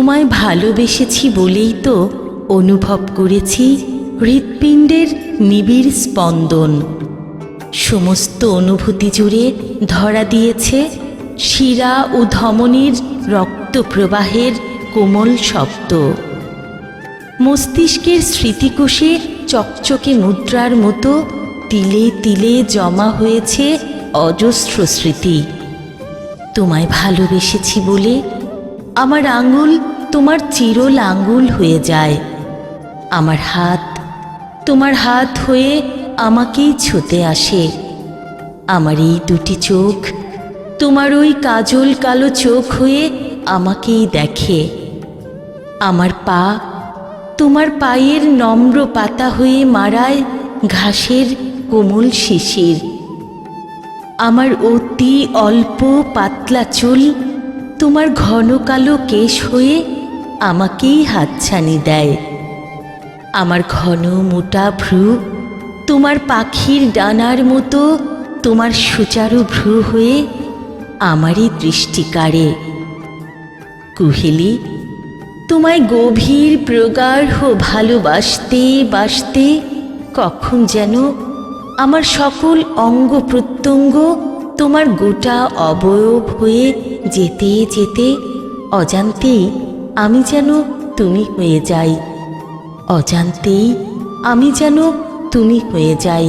তোমায় ভালোবেসেছি বলেই তো অনুভব করেছি হৃৎপিণ্ডের নিবিড় স্পন্দন। সমস্ত অনুভূতি জুড়ে ধরা দিয়েছে শিরা ও ধমনীর রক্তপ্রবাহের কোমল শব্দ। মস্তিষ্কের স্মৃতিকোষে চকচকে মুদ্রার মতো তিলে তিলে জমা হয়েছে অজস্র স্মৃতি। তোমায় ভালোবেসেছি বলে আমার আঙুল তোমার চিরল আঙুল হয়ে যায়, আমার হাত তোমার হাত হয়ে আমাকেই ছুঁতে আসে। আমার এই দুটি চোখ তোমার ওই কাজল কালো চোখ হয়ে আমাকেই দেখে। আমার পা তোমার পায়ের নম্র পাতা হয়ে মাড়ায় ঘাসের কোমল শিশির। আমার অতি অল্প পাতলা চুল তোমার ঘন কালো কেশ হয়ে আমাকেই হাতছানি দেয়। আমার ঘন মোটা ভ্রু তোমার পাখির ডানার মতো তোমার সুচারু ভ্রু হয়ে আমারই দৃষ্টি কাড়ে। কুহেলি, তোমায় গভীর প্রগাঢ় ভালোবাসতে বাসতে কখন যেন আমার সকল অঙ্গ প্রত্যঙ্গ তোমার গোটা অবয়ব হয়ে যেতে যেতে অজান্তেই আমি যেন তুমি হয়ে যাই, অজান্তেই আমি যেন তুমি হয়ে যাই।